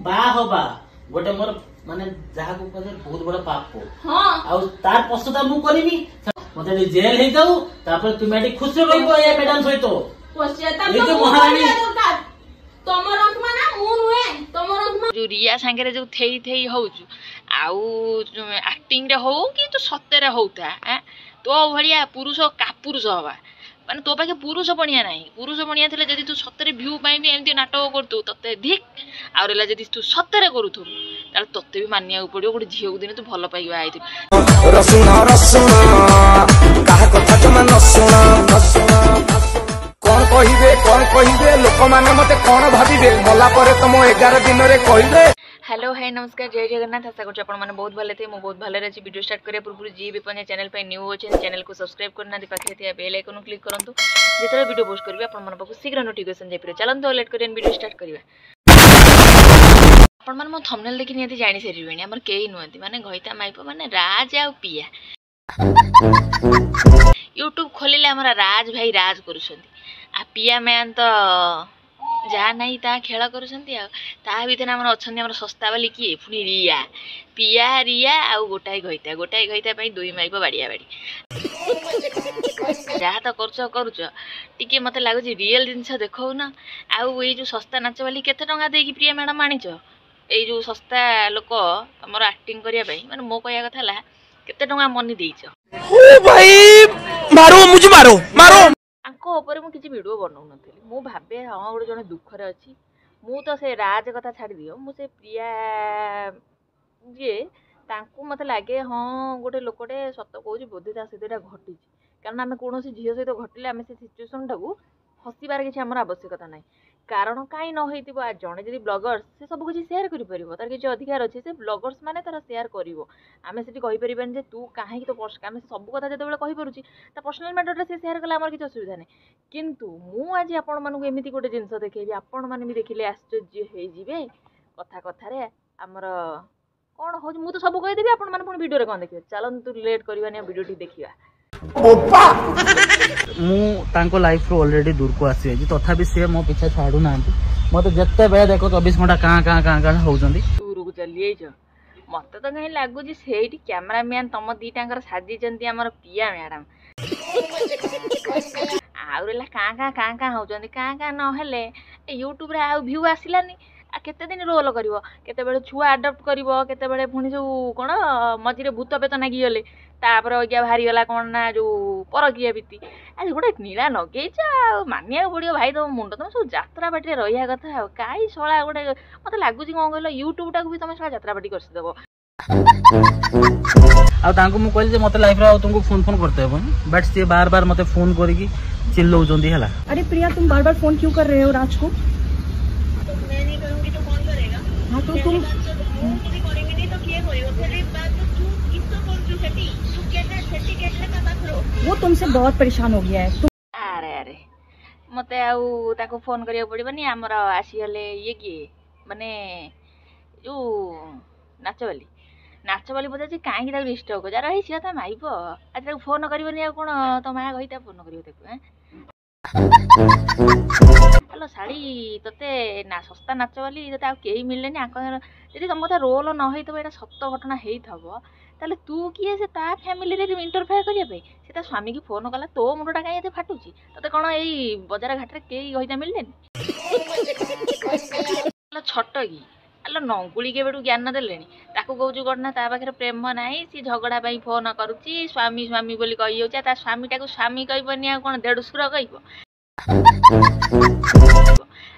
बा हवा गोटे मोर माने जहाँ को कहे बहुत बड़ा पाप हाँ तार पश्चात मु करबी मते जेल हे जाऊ तापर तुमे एटी खुश रहबो ए मैडम सहित पश्चाताप तो महारानी तमर अंकमा ना मु नुए तमर अंकमा जो रिया सांगे जो थेई थेई होउछु आउ एक्टिंग रे हो कि तो सत्य रे होता तो भलिया पुरुष कापुरुष हवा माने तो पाखे पुरुष बनिया नहीं पुरुष बनिया थिले जदि तू सत्य रे व्यू पाई भी एमती नाटक करतु तते धिक आ रेला जदि तू सत्य रे करूथु ताल तते भी मानिया पड़ियो गोटे झियो को दिन तू भल पाइबा आइथि रसुण रसुण काहा कथा जमा नसुण कौन कहिबे लोक माने मते कौन भाबिबे मला परे तुम 11 दिन रे कहिबे। हेलो हाय नमस्कार जय जगन्नाथ आशा करछु आपण माने बहुत भले थे मो बहुत भले रे वीडियो स्टार्ट करे पूर्व जी भी पने चैनल पे न्यू होचे चैनल को सब्सक्राइब करना दि पाखे थिया बेल आइकन क्लिक करंतु जेतरे वीडियो पोस्ट करबे आपण मन पाखु शीघ्र नोटिफिकेशन जाय पिरे चलंतो लेट करियन वीडियो स्टार्ट करिवा। आपण मन मो थंबनेल देखि नियति जानि सेरिबेनी हमर केही नुहंती माने घइता माइप माने राज आ पिया यूट्यूब खोलिले हमरा राज भाई राज करूछंती आ पिया मैन तो जहाँ नहीं ता खेल करुछंती आ ता भितर हमर अछंती हमर सस्ता वाली किए पुनी रिया पिया रिया आ गोटाई घइता पई दुई माइप बाड़िया बाड़ी जहाँ तो करुछ टिके मते लागुची रियल जिंस देखौ ना आउ ए जो सस्ता नाच वाली केते टंका देकी प्रिया मैडम आनिछ ए जो सस्ता लोक हमर एक्टिंग करिया पई माने मो कहया कथा ला केते टंका मनी देइछ ओ भाई मारो मुझे मारो आंको ऊपर मु किछि वीडियो बनाउ नथली मु भाबे हां गोटे जने दुख रे अछि मु तो से राज कथा छाड़ी दियो मु से प्रिया जे तांको मते लागे हां गोटे लोकटे सत्य कहूची बोधे ता सेटा घटिछि कारण आमे कोनोसी झियो सहित घटिले आमे से सिचुएशन टाकू हसिबार किछि हमर आवश्यकता नाही कारण काई न होइतिबो आ जणे जदी ब्लॉगर्स से सब किछि शेयर करि परिबो तार किछि अधिकार अछि से ब्लॉगर्स माने तार शेयर करिवो आमे सेठी कहि परिबेन जे तू काहे कि तो पोस्ट आमे सब कथा जते बेले कहि परुछि ता पर्सनल मैटर रे से शेयर कला हमर किछि असुविधा नै किंतु मु आज आपण मानकु एमिति गोटे जिंस देखेबी आपण माने भी देखिले आश्चर्य हे जिवे कथा कथा रे हमर कोन हो मु तो सब कहि देबी आपण माने पुनी वीडियो रे कोन देखिबे चलन तू लेट करबानी वीडियो टी देखिबा ओपा मु तांको लाइफ रो ऑलरेडी दूर को आसी जे तथापि से मो पीछे छाडू नांती मते जत्ते बेला देखो 24 घंटा का होउचंदी दूर को चली आइछ मते तो कहीं लागु जी सेठी कैमरामैन तम दीटांकर साजी जंती हमर पिया मैडम आउरेला का होउचंदी का न हेले यूट्यूब रे आ व्यू आसिलानी आ केते दिन रोल करिवो केते बेले छुआ अडॉप्ट करिवो केते बेले पुनी जो कोन मजिरे भूत पेत नागी गले तापर अगिया भारी गला कोन ना जो परकिया बीती आज गोटे नीला नगेच मानिया पड़ियो भाई तुम मुंड तुम सब यात्रा बाटी रहिया कथा काई सळा गोटे मते लागुची कोन कहलो यूट्यूब टाको भी तुम सळा यात्रा बाटी करसी देबो आ तांको मु कहली जे मते लाइफ रे तुमको फोन करते हो बट से बार मते फोन करी चिल्लौ जोंदी हला। अरे प्रिया तुम बार फोन क्यों कर रहे हो राज को? तो मैं नहीं करूंगी तो कौन करेगा? हां तो तुम यदि करेंगे नहीं तो किए होइबो फिर बात तो तू किसको करजु सेठी तू केते सेठी केतले का पाखरो वो तुमसे बहुत परेशान हो गया है तुम अरे मते आउ ताको फोन करियो पड़िबनी हमर आसी हले ये की माने जो नाच वाली पचा जे काहे कि डिस्टर्ब को जरा हिसिया त माइबो आज ताको फोन करबनी आ कोन तो माया गइता फोन करियो देखो हैं हेलो साड़ी तते ना सस्ता नाच वाली तते आ केही मिललेनी आंक जदि तुम कथा रोल न होइतबो एटा सत्य घटना हेइथबो ताले तू किए से ता फैमिली रे इंटरफेयर करिया पे से ता स्वामी की फोन कला तो मुंडटा काहे एते फाटुची तते कोन एई बाजार घाट रे केही गइता मिललेनी छोट की अल्ल नंगुली के बेडू ज्ञान देलेनी ताकू कहूछु गणना ता पाखरे प्रेम नाही सी झगड़ा पई फोन करूची स्वामी स्वामी बोली कहि होचा ता स्वामी टाकू स्वामी कहबनी आ कोन देडुसुर कहबो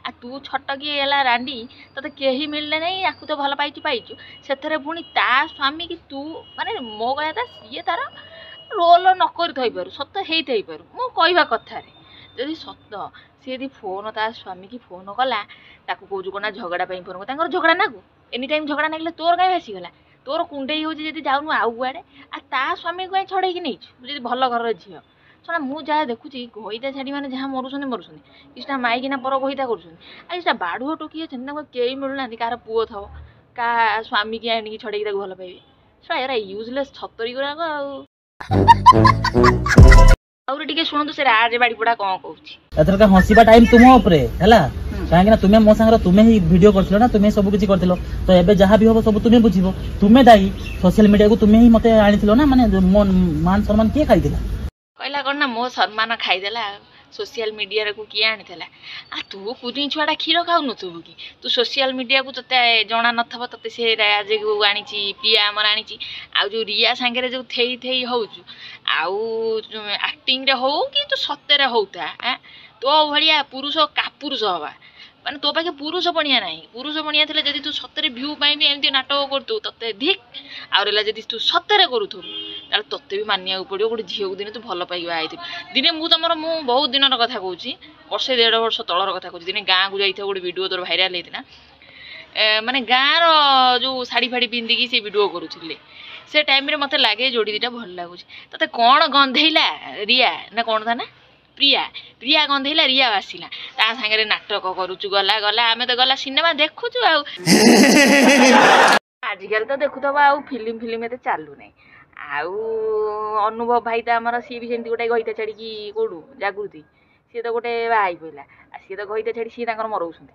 आ तू छोट की एला रांडी तते केही मिलले नहीं आकू तो भल पाइचु सेथरे पुनी ता स्वामी की तू माने मो कहया ता सिए तार रोल न करि थई पारु सत्य हेई थई पारु मो कहबा कथा रे जदि सत्य सी यदि फोन ता स्वामी की फोन कला ताकू कहूछु कोना झगड़ा पई फोन तांकर झगड़ा नागु एनी टाइम झगड़ा नागले तोर काई बेसी गला तोर कुंडेई होची जदि जाउनु आउ गुआडे आ ता स्वामी को छड़े की नैछु जदि भल घर झियो सोना मु जा देखुची गइता छाड़ी माने जहाँ मरुछन किछटा माइकी ना पर गइता करछन आ किछटा बाडुओ टोकी अछन ताको केई मिलुना कार पुओ थव का स्वामी की आनी छड़े की भल पाइबे सो यार यूजलेस छतरी गुराको आ आउर टिके सुनतु से राज बाड़ीपड़ा कौन कहूची एथर का हसीबा टाइम तुम ऊपर हैला काहे ना तुमे मो संग तुमे ही वीडियो करथिलो ना तुमे सब किछि करथिलो तो एबे जहां भी होबो सब तुमे बुझिबो तुमे दाई सोशल मीडिया को तुमे ही मते आनिथिलो ना माने मान सम्मान के खाइदिला कहला कौन ना मो सम्मान खाइदेला सोशल मीडिया को किए आनीला आ तू कुदी छुआटा क्षीर खाऊ नुथुबु कि तू सोशल मीडिया को तते जना नथब तते से राज को आनीची प्रिया हमर आनीची आ जो रिया सांगे जो थेई थेई होउचु आउ एक्टिंग रे हो कि तू सत्य रे होता तो भलिया पुरुष कापुरुष हवा माने तो पाखे पुरुष बनिया नहीं पुरुष बनिया थिले जदि तू सत्य भ्यू पाई भी एमती नाटक करतु तते धिक आउरला जदि तू सत्य करूथु ताले तते भी मानिया पड़ो गोटे झील को दिन तू भल पाइबा आइथि दिने मु तमर मु बहुत दिन कथा कहूची वर्षे 1.5 वर्ष तलर कथा कहूची दिने गाँ को जाइथा गोटे वीडियो तोर भाइराल हेतिना माने गाँ रो जो साड़ी फाड़ी पिंदी की से वीडियो करूथिले से टाइम रे मते लागे जोड़ी दिटा भल लागुची तते कोन गंधैला रिया ना कोन था ना प्रिया प्रिया गंधैला रिया आसिला ता संगे नाटक करूचु गला गला आमे तो गला सिनेमा देखुचु आ आजिकल तो देखुथबा आ फिल्म एते चालू नै आउ अनुभव भाई तो आमर सी भी सेमती गोटे गईता छाड़ी कोडू जागृति सी तो गोटे बाई पइला आ सी तो गईता छाड़ी सी तांकर मरौछंती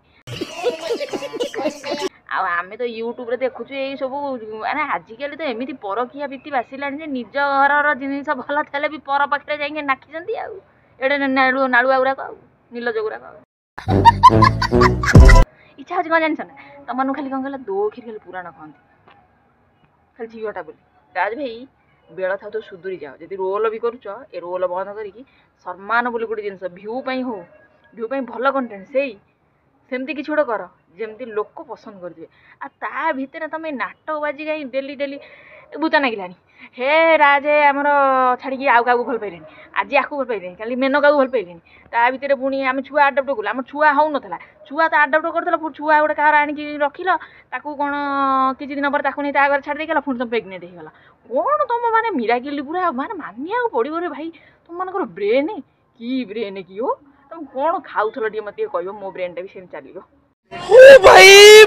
आमे तो यूट्यूब रे देखुचु एई सब माने आजिकल तो एमिति परकिया बीती बासिलानी जे निज घरर जिनिस भल थले भी पर पाखरे जाइके नाखिजंती आ एडे नालुआ गुरा को नील जगुरा को इच्छा होची कौन जानछ ना तमनु खाली कौन कहला दो खिर खाली पुराण कहंती खाली झीवटा बोली राज भाई बेल था तो सुधुरी जाओ जदि रोल भी करुच ए रोल बंद करिकी सम्मान बोली गोटे जिनस भ्यू पाई हो भ्यू पाई भल कंटेंट सेई सेमती किछ गोटे कर जेमती लोक पसंद करदिबे आ ता भितर तमे नाटक बाजी गई डेली डेली भूत नागिलानी हे राजे आमर छाड़ी आउ क्या भल पाइलेनी आज आकू भल पाइलेनी खाली मेनका भल पाइलेनी ता भितर पुणी आम छुआ आडप्ट कलु आम छुआ हो नाला छुआ तो आडप्ट करदेल पुणी छुआ गोटे कहार आणिकी रखिल ताकू कौन किछि दिन पर ताकू नहीं ता आगे छाड़ी देगला पुणी तुम प्रेग्नेंट होगला कौन तुम माने मिराकिल पूरा माने मानिया पड़ो रे भाई तुम मानकर ब्रेन की ब्रेन की हो तुम कौन खाऊल टे मत कह मो ब्रेन टा भी सेम चलो भाई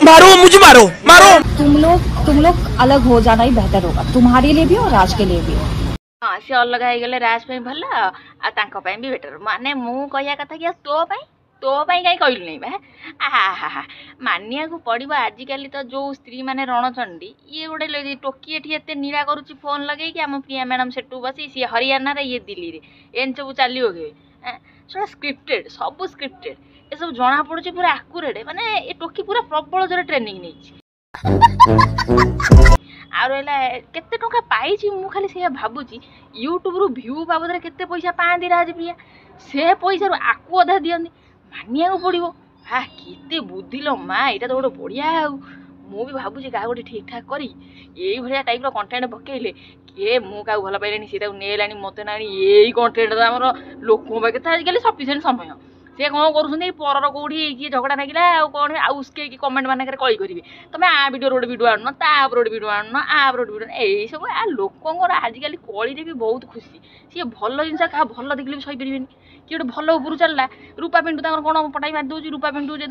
मारो मुझे मारो मारो तुम लोग अलग हो जाना ही बेहतर होगा तुम्हारे लिए भी और राज के लिए भी हाँ सी अलग हो राज भल आ भी बेटर माने मु कह कथा कि तो कहीं कहलु नहीं बा आहा मानिया को पड़ो आजिकल तो जो स्त्री माने रणचंडी ये गोटे टोकी एटी नीला करुच्ची फोन लगे कि आम प्रिया मैडम सेठू बसी सी हरियाणा रे ये दिल्ली रे एन सब चलो सब स्क्रिप्टेड सब स्क्रिप्टेड ये सब जना पड़ुची पूरा आकुरेट माने ये टोकी पूरा प्रबल जोरे ट्रेनिंग नहीं आ रहा केते टंका पाई मु खाली से भावुची यूट्यूब रु व्यू बाबद केते पैसा पाती राज प्रिया से पैसा रु आकु अधा दियंती मानिया को पड़ो हाँ केते बुद्धिलो माँ यहाँ तो गोटे बढ़िया मु भी भावुची क्या गोटे ठीक ठाक करी यही भाया टाइप कंटेंट पकेले किए मु क्या भल पाइलानी सी नेलानी मत ना यही कंटेंट तो आम लोक पाखे आजिकल सफिसीयंट समय सी कौन कर पर कौटी किए झगड़ा नागिला कौन आउसके कमेंट मान कई करेंगे तुम आ वीडियो रोड वीडियो आन तापर रोड वीडियो आन आप रोड वीडियो यही सब आ लोकर आजिकल कली भी बहुत खुशी सी भल जिन क्या भल देखले भी सहीपर किए गोटे भल उपरू चलला रूपा पिंटू कौन पटाई मार दूसरी रूपा पिंटू जो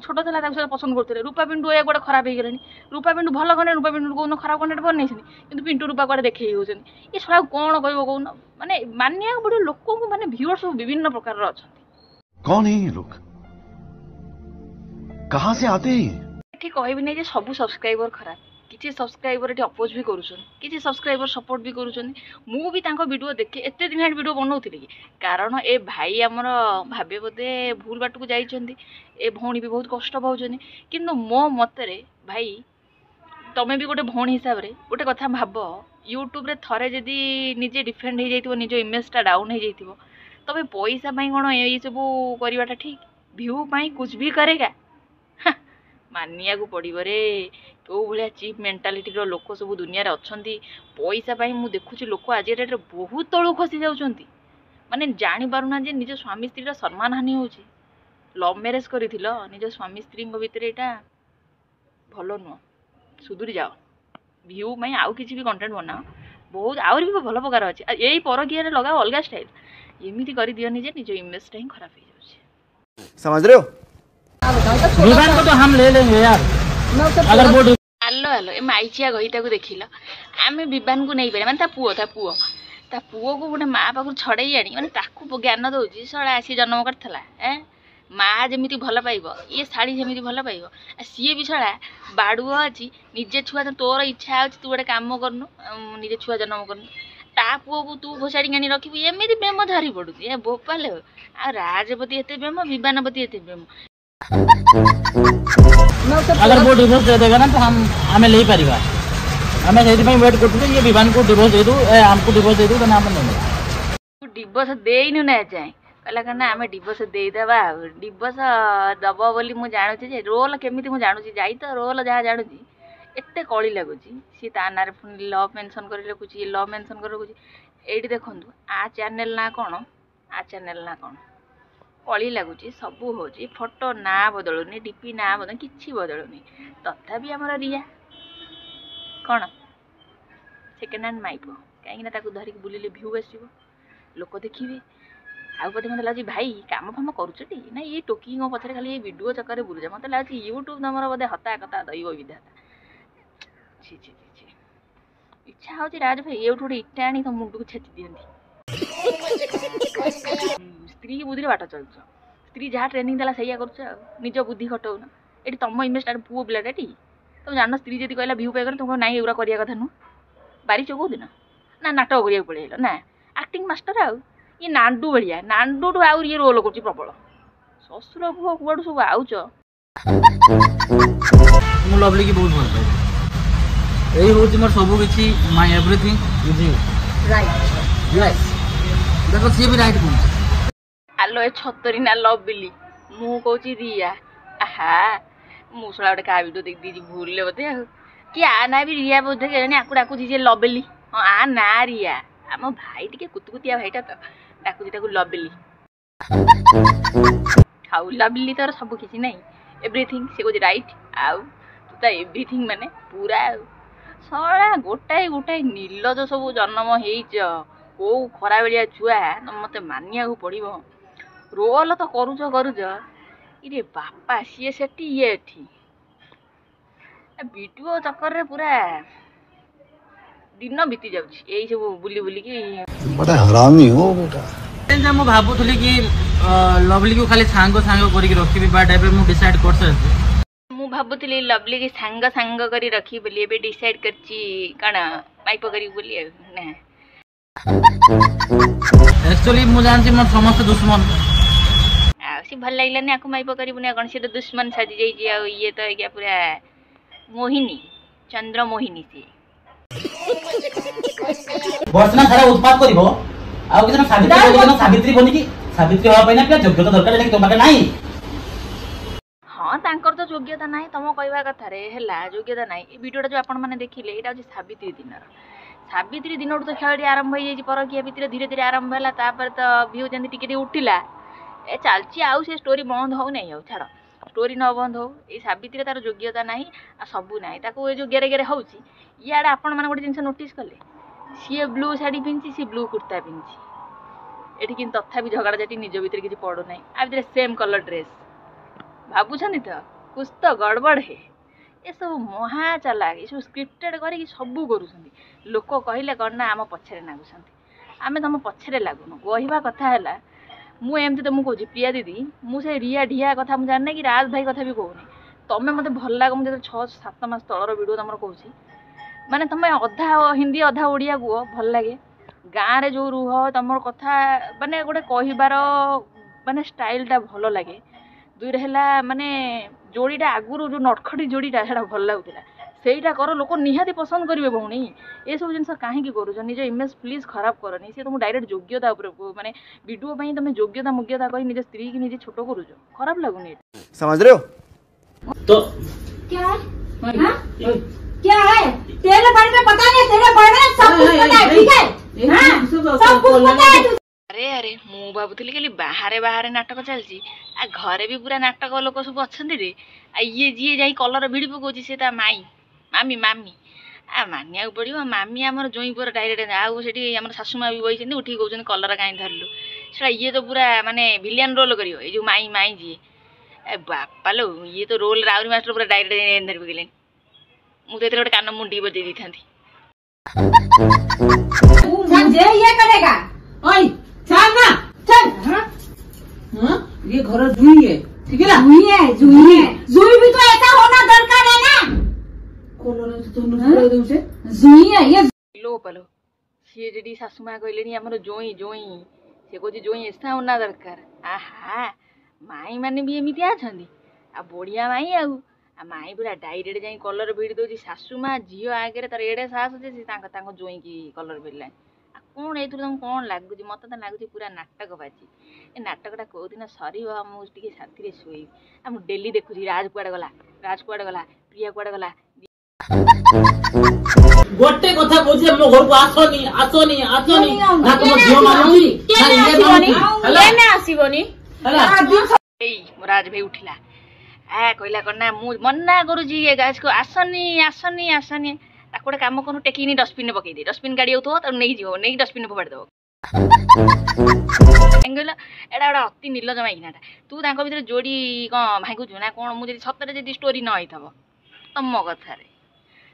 छोट था पसंद करते रूपा पिंटू ये गोटे खराब हो गलानी रूपा पिंटू भल कंटेंट रूपा पिंटू कौन खराब कंटेंट बनई कि पिंटू रूपा कड़े देखई होती ये छड़ा कौन कह कौन माने मानिया पड़ो लोक को माने व्यूअर्स सब विभिन्न प्रकार अच्छा कौन है ये लोग कहाँ से आते हैं ठीक कहबी नहीं सब सब्सक्राइबर खराब किसी सब्सक्राइबर ये अपोज भी करुछन किसी सब्सक्राइबर सपोर्ट भी करुछन मु भी तांको वीडियो देखे एते दिन वीडियो बनाउथिली कारण ए भाई हमर भाबे बोधे भूल बाट को जाइछंती ए भौणी भी बहुत कष्ट पाउछनी किंतु मो मतरे भाई तमे भी गोटे भौणी हिसाब रे गोटे कथा भाब यूट्यूब रे थरे जदी निजे डिफेंड हो जाइतिबो निजो इमेज टा डाउन हो जाइतिबो तबे पैसा पाई कौन ये सब करवाटा ठीक व्यू पाई कुछ भी करेगा मानिया को पड़ो रे कौ भाया चीप मेंटालिटी रो लोक सब दुनिया रे अच्छंती पैसा पाई मु देखुची लोक आज डेट बहुत तळु खसी जाउछंती माने जानि पारुना जे निज स्वामी स्त्री रो सम्मान हानि होची लव मैरिज करिथिलो निज स्वामी स्त्री भितर एटा भलो नुह सुधुरी जाओ व्यू पाई आउ किछि भी कंटेंट बनाओ बहुत आउर भी भल प्रकार अच्छे यही परकिया रे लगाओ अलग स्टाइल एमती कर दियनी जे निज इमेज टा ही खराब हो जाउछे समझ रहे हो विवान को तो हम ले लेंगे यार अगर वो आलो आलो ए माइचिया गईटा को देखिल आमे विवान को नहीं पारे माने ता पुओ ता पुओ को गोटे माँ पाखु छड़े आनी मैंने ताकू ज्ञान दौर सड़ा आसी जन्म करता माँ जमी भल पाइब ये शाढ़ी जमी भल पाइब सी भी छड़ा बाड़ुआ अच्छी निजे छुआ तोर इच्छा अच्छी तू गोटे कम करनु निजे छुआ जन्म करनु ता पुओ को तू घोषाड़ी आनी रखी एमती प्रेम धरी पड़ू बोपाल आ राजपति एत प्रेम विवानपति एत प्रेम अगर वो डिवोर्स दे देगा ना तो हम ले पारिबा हमें से वेट करते ये विवान को डिवोर्स दे दू हमको डिवोर्स दे दू तो हम नहीं डिवोर्स देनु ना जाए कहला कहना आम डिवोर्स देदेवा डिवोर्स दब बोली मुझे जानूँ रोल केमी मुझे जानूँ जाई तो रोल जहाँ जानूँ एत कली लगुच सी ता ना पुणी लव मेंशन कर रखुची लव मेंशन कर रखुची ये देखु आ चैनल ना कौन आ चैनल ना कौन कली लगुच सब हो फोटो ना बदलुनी डीपी ना बदल कि बदलुनी तथापि आम रिया कौन सेकेंड हैंड माइप कहीं धरिक बुलिले भ्यू आसो लोक देखिए आउ बोधे मत लगे भाई काम फाम करुटी ना ये टोकी पछे खाली ये वीडियो चक्कर बुलूच मत लगे यूट्यूब तुम बोधे हता कथा दैव विधाता छी छी छी इच्छा हो राज भाई ये गोटे इटा आनी तुम मुंड को छेची दिखती स्त्री बुद्धि बाट चल स्त्री जहाँ ट्रेनिंग देला सैया कर निज बुद्धि खटाऊन ये तुम इमेज पुओ पिलाटा तुम जान स्त्री जी कहला भ्यू पाइगर तुमको ना एगुरा करिया कथा नु बारी चौ दिन ना नाटक करिया पड़ेगा ना एक्टिंग मास्टर आउ ये नांडू भाया नांडू ठू आउ ये रोल कर प्रबल शशुर पुओ कूड़ सब आउच मु लवली की बहुत भल पाए यही हूँ मोर सब किसी my everything with you right yes देखो सी भी राइट बोल आलो ए छतरी ना लवली मु कहूँ रिया आहा मुसला गोटे क्या वीडियो देख दी भूल ले बोधे कि आ ना भी रिया बोधे के आकू डाकुची लवली हाँ आ ना रिया आम भाई टे कुतकुतिया भाईटा तो डाकुची लवली हाउ लवली तोर सब किसी नहीं एवरीथिंग से कह राइट आउ तू तो एवरीथिंग माने पूरा सड़ा गोटाए गोटाए नीलज सब जन्म हो खरा बेलिया छुआ मत मानिया पड़ो रोल तो करुच इरे बापा सी सेठी ये वीडियो चक्कर पूरा दिन बीती जाऊँ यही सब बुली बुलिकी बड़ा हरामी हो बेटा मु भावुली कि लवली को खाली सांग सांग करके रखी बट एबे मु डिसाइड कर सकती मु भावुली लवली की सांग सांग करी रखी बोली एबे डिसाइड करची कण माइप करी बोली ना एक्चुअली मु जानची मोर समस्त दुश्मन आ सी भल लागलानी आकु माइप करी बुने कण से तो दुश्मन साजी जाई जी आ ये तो क्या पूरा मोहिनी चंद्र मोहिनी सी वर्षना सारा उत्पाद करिवो आ कितना सावित्री बनी कि सावित्री होवा पैना क्या योग्यता दरकार लेकिन तुम नहीं हाँ तांकर तो योग्यता ना तुम कहवा कथा रे हैला योग्यता ना वीडियोटा जो आपण माने देखिले एटा होची सावित्री दिन तो खेल आरंभ हो जाए परकिया भितर धीरे धीरे आरंभ है तापर तो भ्यू जमी टिके उठिला ए चलती आउ से स्टोरी बंद हो नहीं आउ छाड़ स्टोरी न बंद हो ये सावित्री तार योग्यता ना आ सबू ना ताको जो गेरे गेरे हो इे आपण मैंने गोटे जिन नोटिस कले सी ब्लू शाढ़ी पिंधि सी ब्लू कुर्ता पिंधि ये कि तथापि झगड़ा झाटी निज भितर किसी पड़ू ना आ भितर सेम कलर ड्रेस भावुं तो कुछ तो गड़बड़ है ये सब महा चालाक ये सब स्क्रिप्टेड करके सबू कर लोक कहले कौन ना आम पछरे नागुंट आम तुम पछरे लगुन कहवा कथा है मुझे तुमको कौच प्रिया दीदी मुझे रिया ढिया कथा मुझे जाने कि राज भाई कथा भी कहूनी तुम्हें मत भल लगे मुझे 6-7 मास तलर वीडियो तुम कौच माने तुम्हें अधा हिंदी अधा ओडिया कह भल लगे गाँव में जो रुह तुम कथा माने गोटे कहबार माने स्टाइलटा भल लगे दुई रहा माने जोड़ीटा आगुरी जो नटखटी जोड़ीटा से भल लगुला सेटा कर लोक निहाती पसंद करेंगे भौणी ये सब जिन कहीं कर निज इमेज प्लीज खराब करनी सी तुम डायरेक्ट योग्यता माने वीडियो तुम योग्यता मुग्यता कही निज स्त्री की निजे छोट कर खराब लगुनि समझ रहे हो तो क्या है क्या है तेरे बारे में पता नहीं तेरे बारे में सब कुछ पता है ठीक है हाँ सब कुछ पता है अरे अरे मु भावुली खाली बाहर बाहर नाटक चलती आ घरे भी पूरा नाटक लोक सब अच्छा रे आ ये जी जा कलर भिड़ पकाउची से माई मामी मामी आ मानिया पड़ो मामी आमर जोई पूरा डायरेक्ट आउटी आम शाशुमा भी बही उठी कौन कलर कहीं धरलु से ये तो पूरा माने विलियन रोल कर जो माई माई जी ए बापा लो ये तो रोल राउरी मास्टर पूरा डायरेक्ट धरी पकड़े मुझे गोटे कान मुंडी बजे दी था ये करेगा। ओए चल ना चल। हाँ ये घर जुई है ठीक है ना जुई भी तो ऐसा होना दरकार है ना। जुई है ये। लो पलो सी जी शाशुमा कहले आमर जोई जोई सी कह जोई ऐसा होना दरकार। आहा माई मैंने भी एमती आ बढ़िया माई आ माई पूरा डायरेक्ट जाई कलर भिड़ दौर शाशुमा झील आगे तार एड़े साहस अच्छे जोई की कलर भिड़ला कौन ये तुम कौन लगुच मत तो लगुच पूरा नाटक बाजी ए नाटकटा कौ दिन सर मुझे शांति शोई आ डेली देखुची राज कुआड़े गला प्रिया कुआड़े गला गोटे कथा कहूँ मो घर को आसनी आसनी आसनी ना तुम झील मारूनी आसबनी मो राज भाई उठिला कहला कना मु मना करुची ये गाछ को आसनी आसनी आसनी ताको गोटे काम करू टेकिनी डस्टबिन पकई दे डस्टबिन गाड़ी आउथो तो नहीं जीव नहीं डस्टबिन फोपाड़ी दब कहला एटा गोटे अति निर्लज माइकिनाटा तू तांको भितर जोड़ी कौन भांगुचु ना कौन मुझे सतरे जदि स्टोरी न होइथबो तम कथार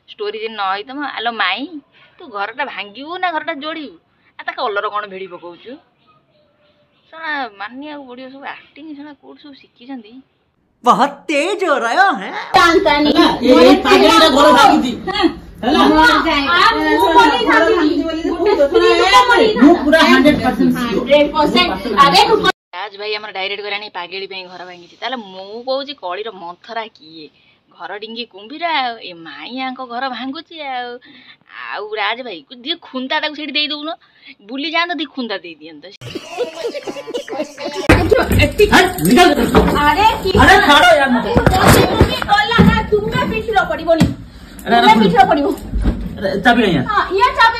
स्टोरी जदि न होइथबो आलो माई तू घरटा भांगीबू ना घरटा जोड़ीबू आ ता कलर कौन भेड़ी पकाउचु शोना मानिया पड़ियो सब एक्टिंग शोना कोड सब शिखिछन्ती बहुत तेज हो रहा है जानता नहीं ये पागल घर भागी राज भाई आम डायरेक्ट करानी पागेली घर भांगी ताले मु कहूँ कलीर मंथरा किए घर डिंगी कुंभीरा ए माइया घर भांगुची आउ राज भाई दी खुंता से दे दौन बुली जात दी खुंता दे दियंत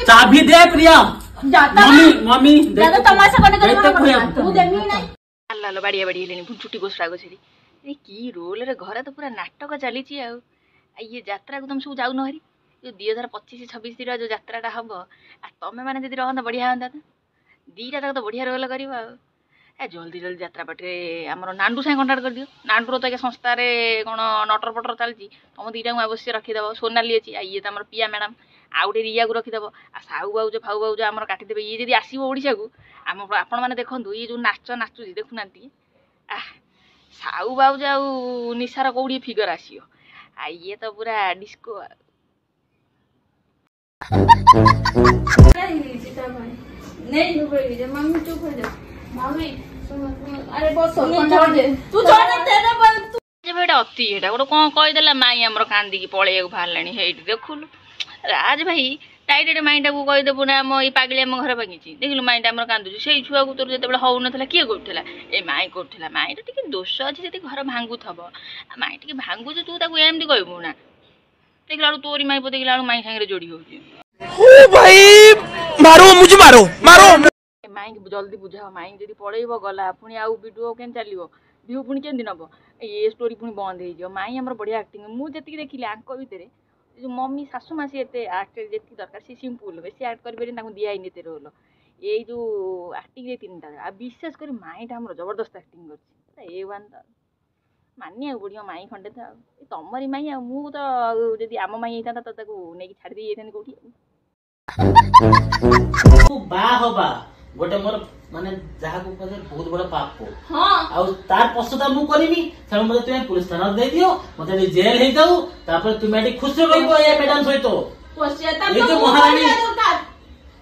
चाबी दे प्रिया मम्मी लाल बाड़िया बाड़ी हेले छुट्टी गोसरा गोछड़ी कि रोल रे घर तो पूरा नाटक चली ये यात्रा को तुम सब जाऊ नहरी जो 2025-26 जो यात्राटा हम तमें मैंने जब रहता बढ़िया हाँ तो दीटा तक तो बढ़िया रोल कर जल्दी जल्दी यात्रा पाटे आम नांडू सागे कंटाक्ट कर दियो नांडूर तो संस्था कौन नटर पटर चलती तुम दीटा को अवश्य रखीदेव सोनाली अच्छी ये तो आम पिया मैडम आउ गए रिया को रखीदेव आ साहू बाउज फाऊ बाउज आम काटिदेवे ये जब आसो ओडिशा को आम आपण मैंने देखूँ ये जो नाच नाचुची देखुना साहू बाउज आउ निशार कौड़ी फिगर आसो आ ये तो पूरा डिस्को अति एटा गोटे कौन कहीदेला माई आमर कांदिकी पलैया बाहर देखुलु राज भाई डायरेक्ट माइंडा को कहीदेबू ना ये पागली आम घर भांगी देखिलु माइंडा आमर कांदुची से छुआ को तोर जो हौ ना किए करूला ए माई करूला माई टे दोष अच्छे जी घर भांगुथब माई टे भांगुच तू एमती कहबू ना देखला तोरी माई देखला माई सागे जोड़ी हो मारो मुझे मारो माई जल्दी बुझाओ माई जब पड़ेब गला पुणी आउ वीडियो के चलो भ्यू पुणी के नब ये स्टोरी पुणी बंद हो माई आम बढ़िया एक्टिंग मुझे देखिली आंक भितर जो मम्मी शाशु मासी एत आक्ट जी दरकार सी सिंपल बेस आक्ट कर दिखाई एत रोल ये जो आक्टिंग तीन आ विशेष कर माईटा आम जबरदस्त आक्टिंग कर मानिया पड़ो माई खंडे था तमरी माई मु तो जब आम माई होता तो नहीं छाड़ी दे जाती कौटी गोटे मोर माने जहा को कहे बहुत बड़ा पाप को हां आ तार पछता मु करबी से मते तुम पुलिस थाना दे दियो मते जेल हे जाऊ तापर तुम एटी खुश रहबो ए मैडम सहित पछता तो महारानी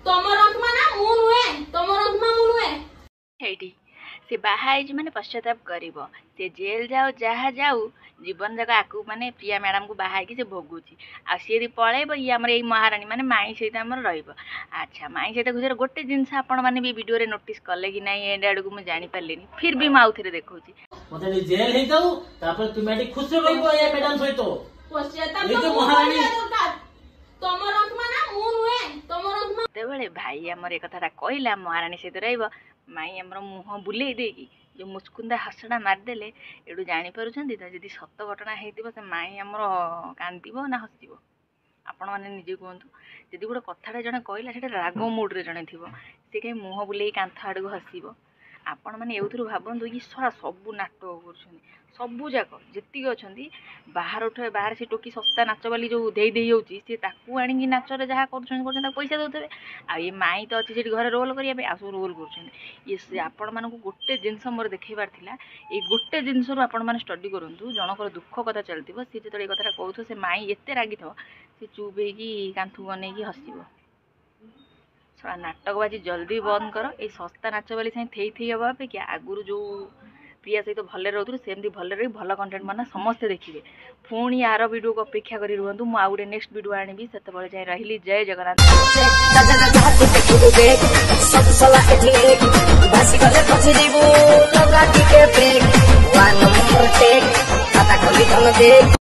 तमर आत्मा ना मु नुए तमर आत्मा मु नुए हेटी से बाहाई माने पश्चाताप करिवो से जेल जाओ जहा जाऊ जीवन जाक आकु माने प्रिया मैडम को बाहाई कि से भोगुची आ सी यदि पळेब ये आमर ये महारानी माने माई सहित आमर रहिबो अच्छा माई सहित गुजर गोटे जिनस आपण माने भी वीडियो रे नोटिस करले कि नाही एंड आडू को मु जानि पालेनी फिर भी माउ थरे देखौची मते जेल हे जाऊ तापर तुम एटी खुश रहबो ए मैडम सहित पश्चाताप तो महारानी तमर आत्मा ना मु नुए तमर आत्मा तेबेले भाई आमर ए कथाटा कहला महारानी सहित रहिबो माई आमर मुह बुलेई देकी जो मुचकुंदा हसड़ा मारिदेले एडू जापर जदि सत घटना हो माई आमर कांदब ना हसब आपण मैंने निजे कहतु जदि गोटे कथाटा जड़े कहला से राग मुड्रे जड़े थी सी कहीं मुह बुले कांथ आड़ को हसब आपण मैंने एवं भावतु कि सरा सबू नाटक कर सबू जाक जी अच्छा बाहर उठे बाहर से टोकी सस्ता नाच बाली जो दे जाऊँगी सी आनी नाचरे जहाँ कर पैसा दौथे आ ये माई तो अच्छी घर रोल करने सब रोल कर आपण मानक गोटे जिनस मोर देखेबार थिला ये गोटे जिनस आपण मैंने स्टडी करूँ जनकर दुख कथा चलती सी जो कथा कहूँ से माई एत रागी थो सी चुप हो कांथू बनई हसब सड़ा नाटकबाजी जल्दी बंद कर ये सस्ता नाच बाली साथ थी हवा अपेक्षा आगुरी जो प्रिया सहित भले रोलु सेमती भले रही भल कंटेंट बना समस्ते देखिए पुणी यार वीडियो को अपेक्षा करी रुहतु मु आउ नेक्स्ट वीडियो आनी से जाए रही जय जगन्नाथ।